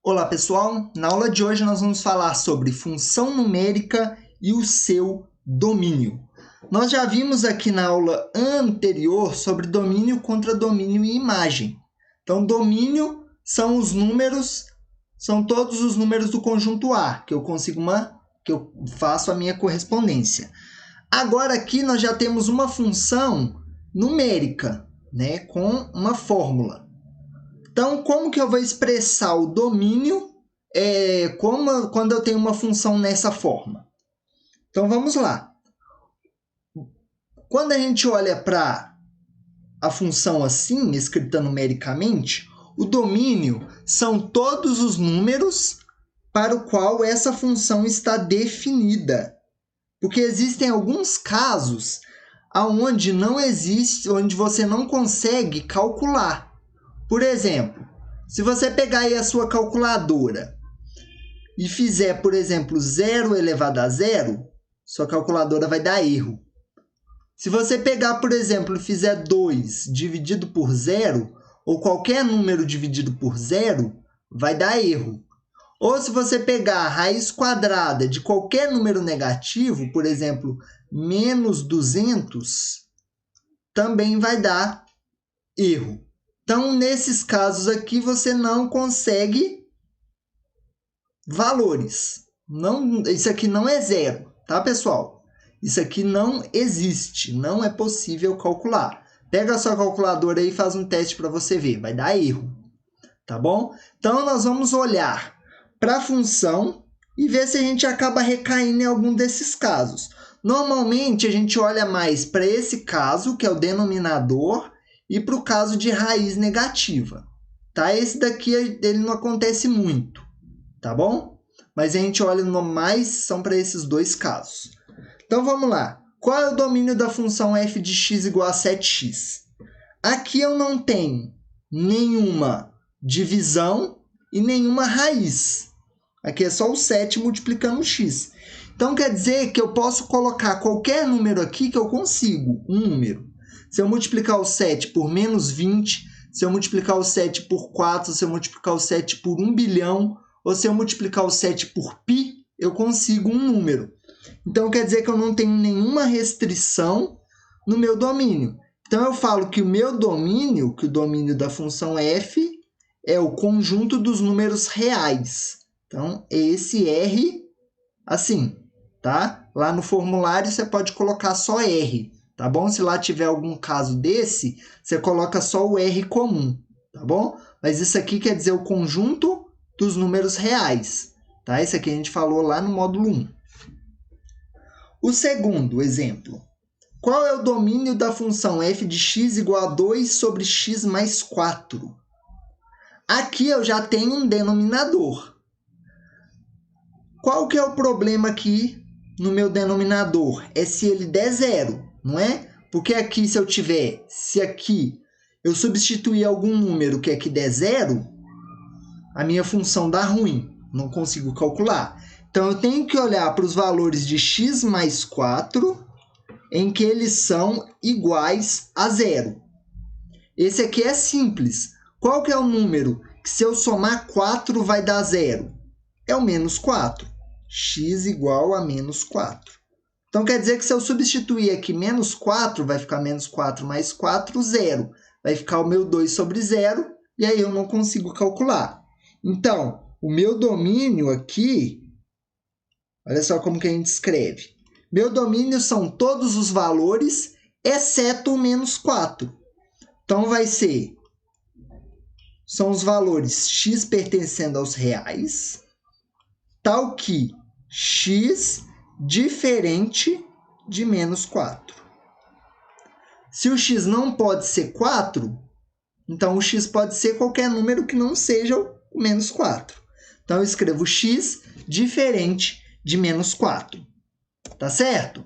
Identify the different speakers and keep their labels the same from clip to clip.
Speaker 1: Olá pessoal, na aula de hoje nós vamos falar sobre função numérica e o seu domínio. Nós já vimos aqui na aula anterior sobre domínio contra domínio e imagem. Então, domínio são os números, são todos os números do conjunto A, que eu faço a minha correspondência. Agora aqui nós já temos uma função numérica, né, com uma fórmula. Então, como que eu vou expressar o domínio quando eu tenho uma função nessa forma? Então, vamos lá. Quando a gente olha para a função assim, escrita numericamente, o domínio são todos os números para o qual essa função está definida. Porque existem alguns casos onde não existe, onde você não consegue calcular. Por exemplo, se você pegar aí a sua calculadora e fizer, por exemplo, 0 elevado a 0, sua calculadora vai dar erro. Se você pegar, por exemplo, e fizer 2 dividido por 0, ou qualquer número dividido por 0, vai dar erro. Ou se você pegar a raiz quadrada de qualquer número negativo, por exemplo, menos 200, também vai dar erro. Então, nesses casos aqui, você não consegue valores. Isso aqui não é zero, tá, pessoal? Isso aqui não existe, não é possível calcular. Pega a sua calculadora aí e faz um teste para você ver, vai dar erro, tá bom? Então, nós vamos olhar para a função e ver se a gente acaba recaindo em algum desses casos. Normalmente, a gente olha mais para esse caso, que é o denominador, e para o caso de raiz negativa, tá? Esse daqui ele não acontece muito, tá bom? Mas a gente olha mais, são para esses dois casos. Então, vamos lá. Qual é o domínio da função f de x igual a 7x? Aqui eu não tenho nenhuma divisão e nenhuma raiz. Aqui é só o 7 multiplicando o x. Então, quer dizer que eu posso colocar qualquer número aqui que eu consigo, um número. Se eu multiplicar o 7 por menos 20, se eu multiplicar o 7 por 4, se eu multiplicar o 7 por 1 bilhão, ou se eu multiplicar o 7 por π, eu consigo um número. Então, quer dizer que eu não tenho nenhuma restrição no meu domínio. Então, eu falo que o meu domínio, que o domínio da função f, é o conjunto dos números reais. Então, esse R, assim, tá? Lá no formulário, você pode colocar só R. Tá bom? Se lá tiver algum caso desse, você coloca só o R comum, tá bom? Mas isso aqui quer dizer o conjunto dos números reais, tá? Isso aqui a gente falou lá no módulo 1. O segundo exemplo. Qual é o domínio da função f de x igual a 2 sobre x mais 4? Aqui eu já tenho um denominador. Qual que é o problema aqui no meu denominador? É se ele der zero. Não é? Porque aqui, se aqui eu substituir algum número que aqui der zero, a minha função dá ruim, não consigo calcular. Então, eu tenho que olhar para os valores de x mais 4, em que eles são iguais a zero. Esse aqui é simples. Qual que é o número que, se eu somar 4, vai dar zero? É o menos 4. X igual a menos 4. Então, quer dizer que se eu substituir aqui menos 4, vai ficar menos 4 mais 4, 0. Vai ficar o meu 2 sobre 0, e aí eu não consigo calcular. Então, o meu domínio aqui, olha só como que a gente escreve. Meu domínio são todos os valores, exceto o menos 4. Então, são os valores x pertencendo aos reais, tal que x diferente de menos 4. Se o x não pode ser 4, então o x pode ser qualquer número que não seja o menos 4. Então, eu escrevo x diferente de menos 4. Tá certo?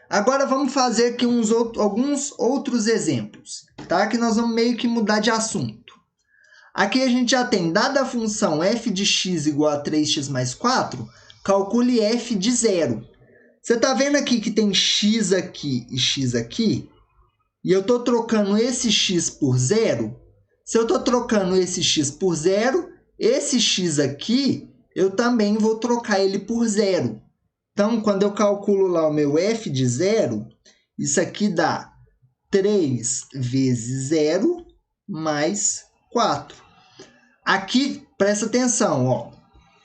Speaker 1: Agora, vamos fazer aqui alguns outros exemplos, tá? Que nós vamos meio que mudar de assunto. Aqui a gente já tem, dada a função f de x igual a 3x mais 4, calcule f de 0. Você está vendo aqui que tem x aqui e x aqui? E eu estou trocando esse x por 0. Se eu estou trocando esse x por 0, Esse x aqui, eu também vou trocar ele por zero. Então, quando eu calculo lá o meu f de zero, isso aqui dá 3 vezes 0 mais 4. Aqui, presta atenção, ó.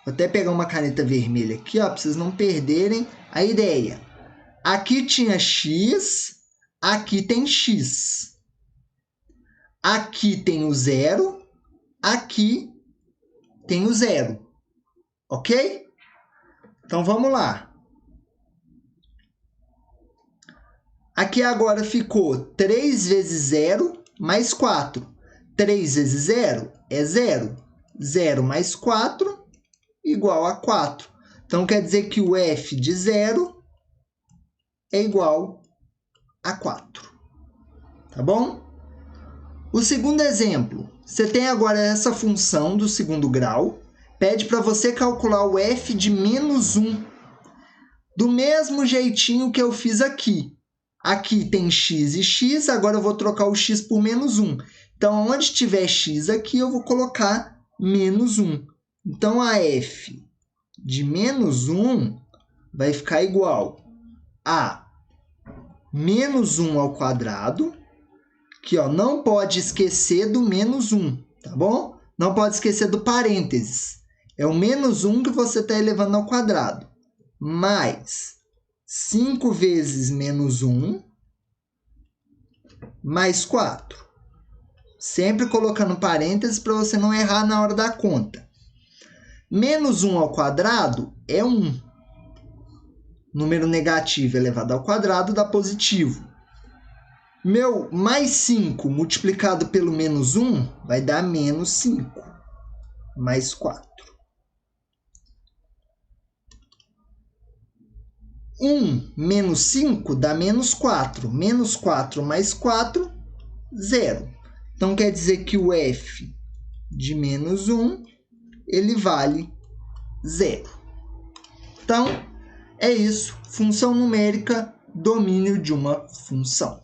Speaker 1: Vou até pegar uma caneta vermelha aqui, ó, para vocês não perderem a ideia. Aqui tinha x, aqui tem x. Aqui tem o 0, aqui tem o 0. Ok? Então, vamos lá. Aqui agora ficou 3 vezes 0 mais 4. 3 vezes 0 é 0. 0 mais 4 igual a 4. Então, quer dizer que o f de 0 é igual a 4. Tá bom? O segundo exemplo. Você tem agora essa função do segundo grau. Pede para você calcular o f de menos 1. Do mesmo jeitinho que eu fiz aqui. Aqui tem x e x, agora eu vou trocar o x por menos 1. Então, onde tiver x aqui, eu vou colocar menos 1. Então, a f de menos 1 vai ficar igual a menos 1 ao quadrado, que ó, não pode esquecer do menos 1, tá bom? Não pode esquecer do parênteses. É o menos 1 que você está elevando ao quadrado, mais 5 vezes menos 1, mais 4. Sempre colocando parênteses para você não errar na hora da conta. Menos 1 ao quadrado é 1. Número negativo elevado ao quadrado dá positivo. Meu mais 5 multiplicado pelo menos 1 vai dar menos 5, mais 4. 1 menos 5 dá menos 4. Menos 4 mais 4, 0. Então, quer dizer que o f de menos 1, ele vale 0. Então, é isso. Função numérica, domínio de uma função.